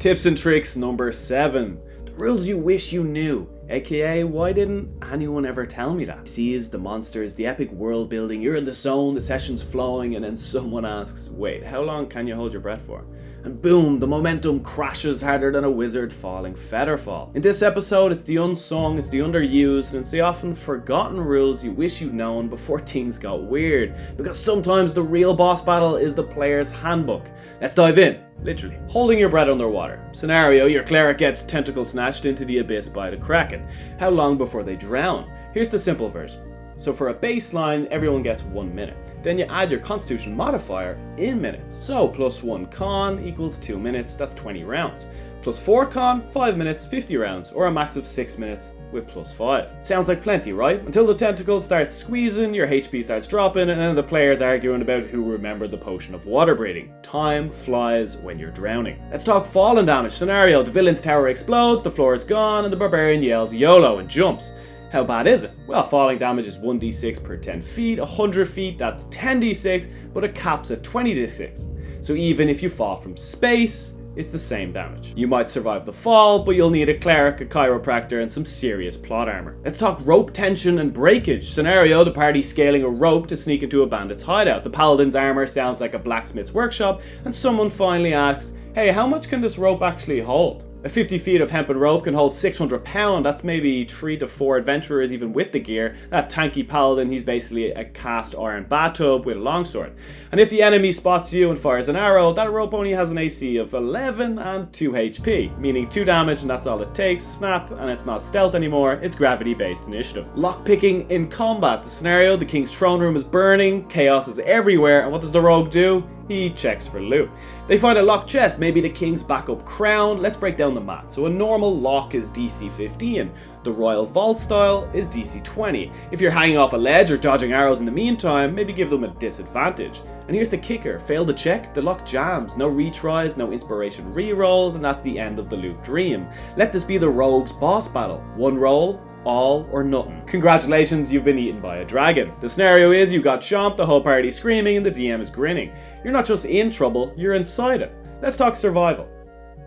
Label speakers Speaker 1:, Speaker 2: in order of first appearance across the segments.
Speaker 1: Tips and tricks number 7. The rules you wish you knew. AKA, why didn't anyone ever tell me that? Sees the monsters, the epic world building, you're in the zone, the session's flowing, and then someone asks, wait, how long can you hold your breath for? And boom, the momentum crashes harder than a wizard falling featherfall. In this episode, it's the unsung, it's the underused, and it's the often forgotten rules you wish you'd known before things got weird. Because sometimes the real boss battle is the player's handbook. Let's dive in. Literally. Holding your breath underwater. Scenario, your cleric gets tentacle snatched into the abyss by the kraken. How long before they drown? Here's the simple version. So for a baseline, everyone gets 1 minute. Then you add your constitution modifier in minutes. So +1 con equals 2 minutes, that's 20 rounds. +4 con, 5 minutes, 50 rounds, or a max of 6 minutes with +5. Sounds like plenty, right? Until the tentacles start squeezing, your HP starts dropping, and then the players arguing about who remembered the potion of water breathing. Time flies when you're drowning. Let's talk falling damage. Scenario, the villain's tower explodes, the floor is gone, and the barbarian yells YOLO and jumps. How bad is it? Well, falling damage is 1d6 per 10 feet, 100 feet, that's 10d6, but it caps at 20d6. So even if you fall from space, it's the same damage. You might survive the fall, but you'll need a cleric, a chiropractor, and some serious plot armor. Let's talk rope tension and breakage. Scenario, the party scaling a rope to sneak into a bandit's hideout. The paladin's armor sounds like a blacksmith's workshop, and someone finally asks, hey, how much can this rope actually hold? A 50 feet of hempen rope can hold 600 pounds, that's maybe 3 to 4 adventurers even with the gear. That tanky paladin, he's basically a cast iron bathtub with a longsword. And if the enemy spots you and fires an arrow, that rope only has an AC of 11 and 2 HP, meaning 2 damage and that's all it takes. Snap, and it's not stealth anymore, it's gravity-based initiative. Lockpicking in combat. The scenario, the king's throne room is burning, chaos is everywhere, and what does the rogue do? He checks for loot. They find a locked chest, maybe the king's backup crown. Let's break down the math. So a normal lock is DC 15. The royal vault style is DC 20. If you're hanging off a ledge or dodging arrows in the meantime, maybe give them a disadvantage. And here's the kicker. Fail the check, the lock jams. No retries, no inspiration rerolled, and that's the end of the loot dream. Let this be the rogue's boss battle. One roll, all or nothing. Congratulations, you've been eaten by a dragon. The scenario is you got chomped, the whole party screaming, and the DM is grinning. You're not just in trouble, you're inside it. Let's talk survival.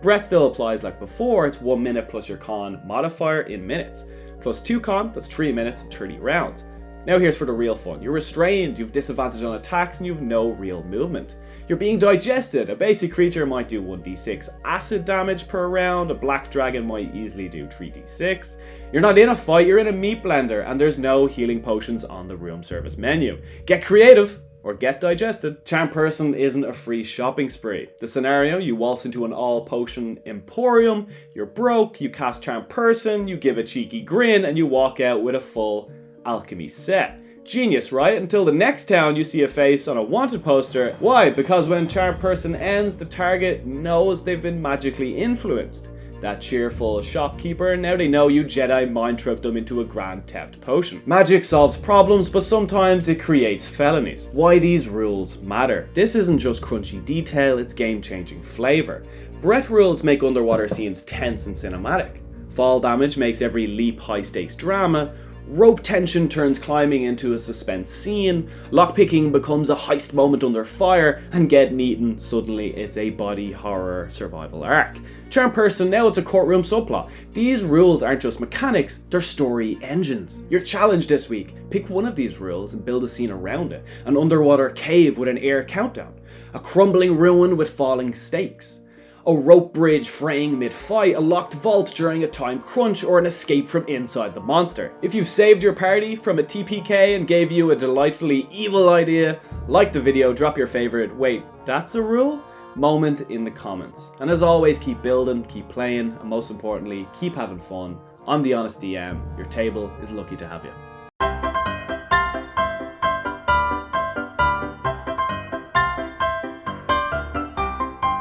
Speaker 1: Breath still applies like before, it's 1 minute plus your con modifier in minutes. +2 con, that's 3 minutes and 30 rounds. Now here's for the real fun. You're restrained, you've disadvantage on attacks, and you've no real movement. You're being digested. A basic creature might do 1d6 acid damage per round, a black dragon might easily do 3d6. You're not in a fight, you're in a meat blender, and there's no healing potions on the room service menu. Get creative, or get digested. Charm Person isn't a free shopping spree. The scenario, you waltz into an all potion emporium, you're broke, you cast Charm Person, you give a cheeky grin, and you walk out with a full alchemy set. Genius, right? Until the next town you see a face on a wanted poster. Why? Because when Charm Person ends, the target knows they've been magically influenced. That cheerful shopkeeper, now they know you Jedi mind tricked them into a grand theft potion. Magic solves problems, but sometimes it creates felonies. Why these rules matter. This isn't just crunchy detail, it's game-changing flavor. Breath rules make underwater scenes tense and cinematic. Fall damage makes every leap high-stakes drama. Rope tension turns climbing into a suspense scene, lockpicking becomes a heist moment under fire, and getting eaten, suddenly it's a body horror survival arc. Charm Person, now it's a courtroom subplot. These rules aren't just mechanics, they're story engines. Your challenge this week, pick one of these rules and build a scene around it. An underwater cave with an air countdown, a crumbling ruin with falling stakes, a rope bridge fraying mid-fight, a locked vault during a time crunch, or an escape from inside the monster. If you've saved your party from a TPK and gave you a delightfully evil idea, like the video, drop your favorite "wait, that's a rule?" moment in the comments. And as always, keep building, keep playing, and most importantly, keep having fun. I'm the Honest DM, your table is lucky to have you.